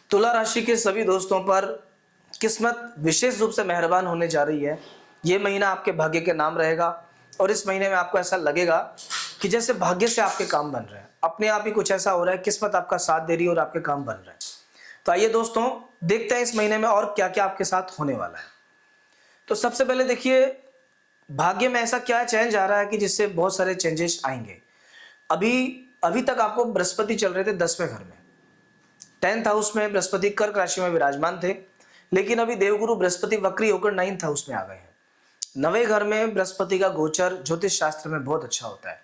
तुला राशि के सभी दोस्तों पर किस्मत विशेष रूप से मेहरबान होने जा रही है। ये महीना आपके भाग्य के नाम रहेगा और इस महीने में आपको ऐसा लगेगा कि जैसे भाग्य से आपके काम बन रहे हैं, अपने आप ही कुछ ऐसा हो रहा है, किस्मत आपका साथ दे रही है और आपके काम बन रहे हैं। तो आइए दोस्तों, देखते हैं इस महीने में और क्या क्या आपके साथ होने वाला है। तो सबसे पहले देखिए, भाग्य में ऐसा क्या चेंज आ रहा है कि जिससे बहुत सारे चेंजेस आएंगे। अभी अभी तक आपको बृहस्पति चल रहे थे 10वें घर में, 10th हाउस में बृहस्पति कर्क राशि में विराजमान थे, लेकिन अभी देवगुरु बृहस्पति वक्री होकर 9th हाउस में आ गए हैं। 9वें घर में बृहस्पति का गोचर ज्योतिष शास्त्र में बहुत अच्छा होता है।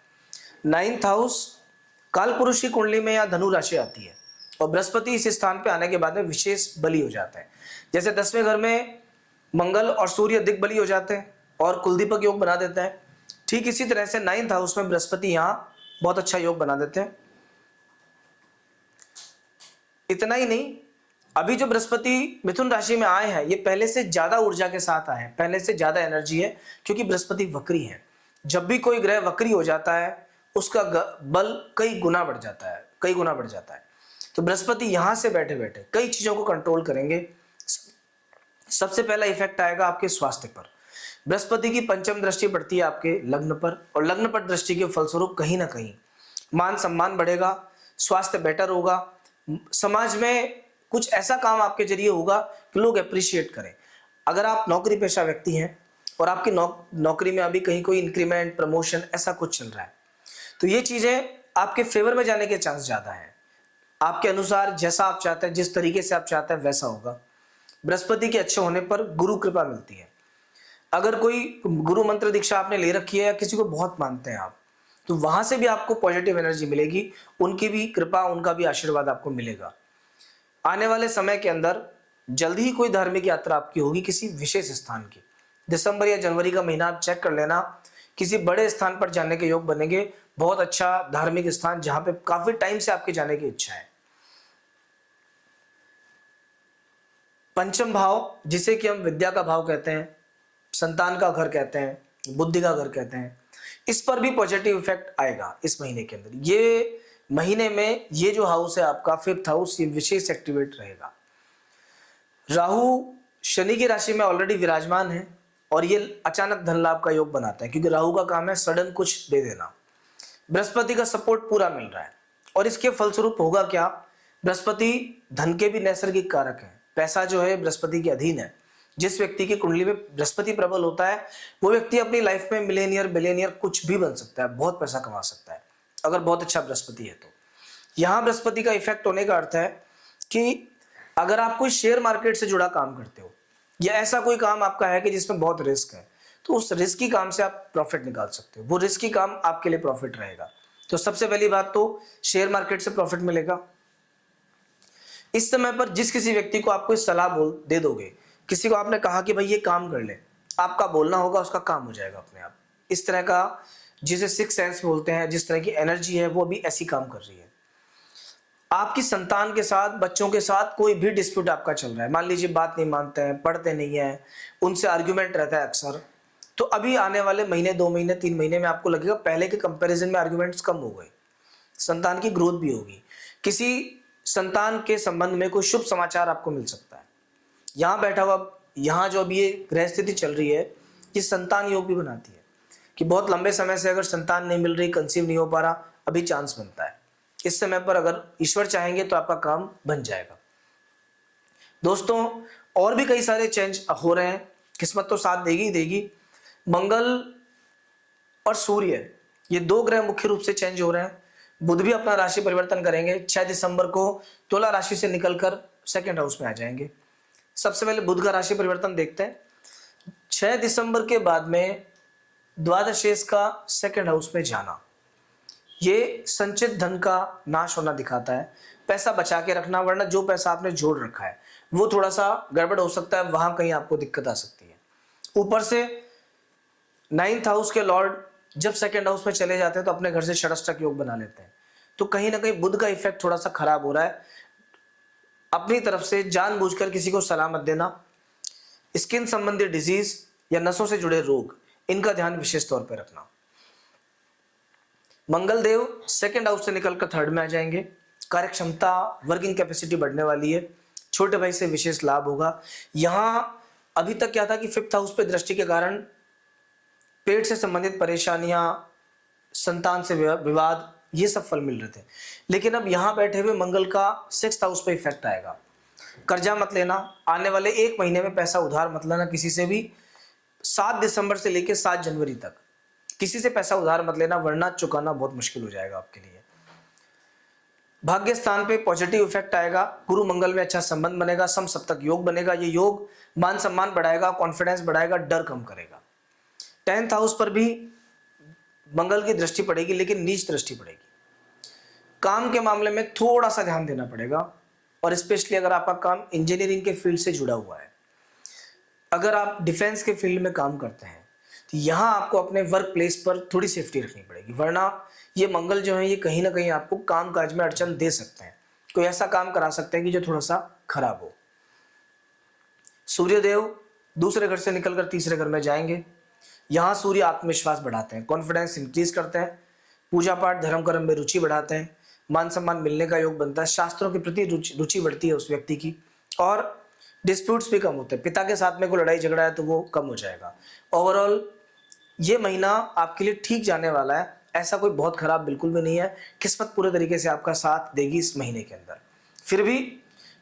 9th हाउस कालपुरुष की कुंडली में या धनु राशि आती है और बृहस्पति इस स्थान पे आने के बाद में विशेष बली हो जाता है। जैसे 10वें घर में मंगल और सूर्य दिग्बली हो जाते हैं और कुलदीपक योग बना देता है, ठीक इसी तरह से 9th हाउस में बृहस्पति यहाँ बहुत अच्छा योग बना देते हैं। इतना ही नहीं, अभी जो बृहस्पति मिथुन राशि में आए हैं, ये पहले से ज्यादा ऊर्जा के साथ आए हैं, पहले से ज्यादा एनर्जी है, क्योंकि बृहस्पति वक्री है। जब भी कोई ग्रह वक्री हो जाता है, उसका बल कई गुना बढ़ जाता है, कई गुना बढ़ जाता है। तो बृहस्पति यहां से बैठे बैठे कई चीजों को कंट्रोल करेंगे। सबसे पहला इफेक्ट आएगा आपके स्वास्थ्य पर। बृहस्पति की पंचम दृष्टि पड़ती है आपके लग्न पर, और लग्न पर दृष्टि के फलस्वरूप कहीं ना कहीं मान सम्मान बढ़ेगा, स्वास्थ्य बेटर होगा, समाज में कुछ ऐसा काम आपके जरिए होगा कि लोग अप्रिशिएट करें। अगर आप नौकरी पेशा व्यक्ति हैं और आपकी नौकरी में अभी कहीं कोई इंक्रीमेंट, प्रमोशन ऐसा कुछ चल रहा है, तो ये चीजें आपके फेवर में जाने के चांस ज्यादा है। आपके अनुसार जैसा आप चाहते हैं, जिस तरीके से आप चाहते हैं वैसा होगा। बृहस्पति के अच्छे होने पर गुरु कृपा मिलती है। अगर कोई गुरु मंत्र दीक्षा आपने ले रखी है या किसी को बहुत मानते हैं आप, तो वहां से भी आपको पॉजिटिव एनर्जी मिलेगी, उनकी भी कृपा, उनका भी आशीर्वाद आपको मिलेगा। आने वाले समय के अंदर जल्दी ही कोई धार्मिक यात्रा आपकी होगी किसी विशेष स्थान की। दिसंबर या जनवरी का महीना आप चेक कर लेना, किसी बड़े स्थान पर जाने के योग बनेंगे, बहुत अच्छा धार्मिक स्थान जहां पे काफी टाइम से आपके जाने की इच्छा है। पंचम भाव, जिसे कि हम विद्या का भाव कहते हैं, संतान का घर कहते हैं, बुद्धि का घर कहते हैं, इस पर भी पॉजिटिव इफेक्ट आएगा इस महीने के अंदर। ये महीने में ये जो हाउस है आपका 5th हाउस, ये विशेष एक्टिवेट रहेगा। राहु शनि की राशि में ऑलरेडी विराजमान है और ये अचानक धन लाभ का योग बनाता है, क्योंकि राहु का काम है सडन कुछ दे देना। बृहस्पति का सपोर्ट पूरा मिल रहा है और इसके फलस्वरूप होगा क्या, बृहस्पति धन के भी नैसर्गिक कारक है। पैसा जो है बृहस्पति के अधीन है। जिस व्यक्ति की कुंडली में बृहस्पति प्रबल होता है, वो व्यक्ति अपनी लाइफ में मिलेनियर, बिलियनियर कुछ भी बन सकता है, बहुत पैसा कमा सकता है अगर बहुत अच्छा बृहस्पति है तो। यहां बृहस्पति का इफेक्ट होने का अर्थ है कि अगर आप कोई शेयर मार्केट से जुड़ा काम करते हो या ऐसा कोई काम आपका है कि जिसमें बहुत रिस्क है, तो उस रिस्की काम से आप प्रॉफिट निकाल सकते हो। वो रिस्की काम आपके लिए प्रॉफिट रहेगा। तो सबसे पहली बात तो शेयर मार्केट से प्रॉफिट मिलेगा। इस समय पर जिस किसी व्यक्ति को आप कोई सलाह दे दोगे, किसी को आपने कहा कि भाई ये काम कर ले, आपका बोलना होगा, उसका काम हो जाएगा अपने आप। इस तरह का, जिसे सिक्स सेंस बोलते हैं, जिस तरह की एनर्जी है, वो अभी ऐसी काम कर रही है। आपकी संतान के साथ, बच्चों के साथ कोई भी डिस्प्यूट आपका चल रहा है, मान लीजिए बात नहीं मानते हैं, पढ़ते नहीं है, उनसे आर्ग्यूमेंट रहता है अक्सर, तो अभी आने वाले महीने, 2 महीने, 3 महीने में आपको लगेगा पहले के कंपैरिजन में आर्ग्यूमेंट्स कम हो गए, संतान की ग्रोथ भी होगी, किसी संतान के संबंध में कोई शुभ समाचार आपको मिल सकता है। यहाँ बैठा हुआ, यहाँ जो अभी ये ग्रह स्थिति चल रही है, ये संतान योग भी बनाती है कि बहुत लंबे समय से अगर संतान नहीं मिल रही, कंसीव नहीं हो पा रहा, अभी चांस बनता है। इस समय पर अगर ईश्वर चाहेंगे तो आपका काम बन जाएगा। दोस्तों, और भी कई सारे चेंज हो रहे हैं, किस्मत तो साथ देगी ही देगी। मंगल और सूर्य, ये 2 ग्रह मुख्य रूप से चेंज हो रहे हैं। बुध भी अपना राशि परिवर्तन करेंगे, 6 दिसंबर को तुला राशि से निकलकर 2nd हाउस में आ जाएंगे। सबसे पहले बुध का राशि परिवर्तन देखते हैं। 6 दिसंबर के बाद में द्वादशेश का 2nd हाउस में जाना, ये संचित धन का नाश होना दिखाता है। पैसा बचा के रखना, वरना जो पैसा आपने जोड़ रखा है वो थोड़ा सा गड़बड़ हो सकता है, वहां कहीं आपको दिक्कत आ सकती है। ऊपर से 9th हाउस के लॉर्ड जब 2nd हाउस में चले जाते हैं तो अपने घर से षष्टक योग बना लेते हैं, तो कहीं ना कहीं बुध का इफेक्ट थोड़ा सा खराब हो रहा है। अपनी तरफ से जानबूझकर किसी को सलाह मत देना। स्किन संबंधी डिजीज या नसों से जुड़े रोग, इनका ध्यान विशेष तौर पर रखना। मंगल देव 2nd हाउस से निकलकर 3rd में आ जाएंगे। कार्य क्षमता, वर्किंग कैपेसिटी बढ़ने वाली है। छोटे भाई से विशेष लाभ होगा। यहाँ अभी तक क्या था कि 5th हाउस पे दृष्टि के कारण पेट से संबंधित परेशानियां, संतान से विवाद, ये सब फल मिल रहे थे। लेकिन अब यहाँ बैठे हुए मंगल का 6th हाउस पे इफेक्ट आएगा। कर्जा मत लेना, आने वाले 1 महीने में पैसा उधार मत लेना किसी से भी। 7 दिसंबर से लेकर 7 जनवरी तक किसी से पैसा उधार मत लेना, वरना चुकाना बहुत मुश्किल हो जाएगा आपके लिए। भाग्य स्थान पे पॉजिटिव इफेक्ट आएगा। गुरु मंगल में अच्छा संबंध बनेगा, सम सप्तक योग बनेगा। ये योग मान सम्मान बढ़ाएगा, कॉन्फिडेंस बढ़ाएगा, डर कम करेगा। 10th हाउस पर भी मंगल की दृष्टि पड़ेगी, लेकिन नीच दृष्टि पड़ेगी। काम के मामले में थोड़ा सा ध्यान देना पड़ेगा, और स्पेशली अगर आपका काम इंजीनियरिंग के फील्ड से जुड़ा हुआ है, अगर आप डिफेंस के फील्ड में काम करते हैं, तो यहाँ आपको अपने वर्क प्लेस पर थोड़ी सेफ्टी रखनी पड़ेगी, वरना ये मंगल जो है ये कहीं ना कहीं आपको काम काज में अड़चन दे सकते हैं। कोई ऐसा काम करा सकते हैं कि जो थोड़ा सा खराब हो। सूर्यदेव दूसरे घर से निकलकर तीसरे घर में जाएंगे। यहाँ सूर्य आत्मविश्वास बढ़ाते हैं, कॉन्फिडेंस इंक्रीज करते हैं, पूजा पाठ धर्म कर्म में रुचि बढ़ाते हैं, मान सम्मान मिलने का योग बनता है, शास्त्रों के प्रति रुचि बढ़ती है उस व्यक्ति की, और डिस्प्यूट्स भी कम होते हैं। पिता के साथ में कोई लड़ाई झगड़ा है तो वो कम हो जाएगा। ओवरऑल ये महीना आपके लिए ठीक जाने वाला है, ऐसा कोई बहुत खराब बिल्कुल भी नहीं है। किस्मत पूरे तरीके से आपका साथ देगी इस महीने के अंदर। फिर भी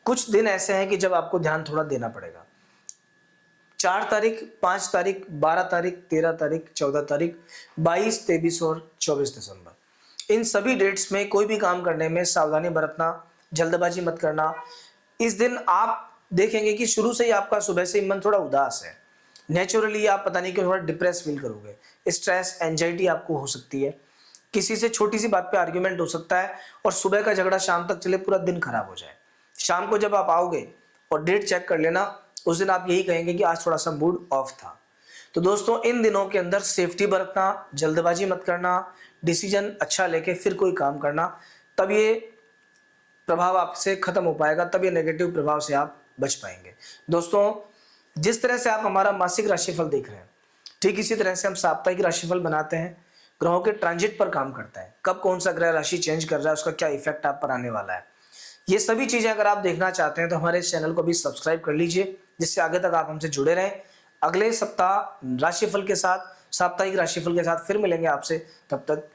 कुछ दिन ऐसे हैं कि जब आपको ध्यान थोड़ा देना पड़ेगा। 4 तारीख, 5 तारीख, 12 तारीख, 13 तारीख, 14 तारीख, 22, 23 और 24 दिसंबर, इन सभी डेट्स में कोई भी काम करने में सावधानी बरतना, जल्दबाजी मत करना। इस दिन आप देखेंगे कि शुरू से ही आपका सुबह से ही मन थोड़ा उदास है। नेचुरली आप पता नहीं क्यों थोड़ा डिप्रेस फील करोगे, स्ट्रेस, एंजाइटी आपको हो सकती है, किसी से छोटी सी बात पे आर्ग्यूमेंट हो सकता है, और सुबह का झगड़ा शाम तक चले, पूरा दिन खराब हो जाए। शाम को जब आप आओगे और डेट चेक कर लेना, उस दिन आप यही कहेंगे कि आज थोड़ा सा मूड ऑफ था। तो दोस्तों, इन दिनों के अंदर सेफ्टी बरतना, जल्दबाजी मत करना, डिसीजन अच्छा लेके फिर कोई काम करना, तब ये प्रभाव आपसे खत्म हो पाएगा, तब ये नेगेटिव प्रभाव से आप बच पाएंगे। दोस्तों, जिस तरह से आप हमारा मासिक राशिफल देख रहे हैं, ठीक इसी तरह से हम साप्ताहिक राशिफल बनाते हैं। ग्रहों के ट्रांजिट पर काम करता है, कब कौन सा ग्रह राशि चेंज कर रहा है, उसका क्या इफेक्ट आप पर आने वाला है। ये सभी चीजें अगर आप देखना चाहते हैं तो हमारे इस चैनल को भी सब्सक्राइब कर लीजिए, जिससे आगे तक आप हमसे जुड़े रहें। अगले सप्ताह राशिफल के साथ, साप्ताहिक राशिफल के साथ फिर मिलेंगे आपसे। तब तक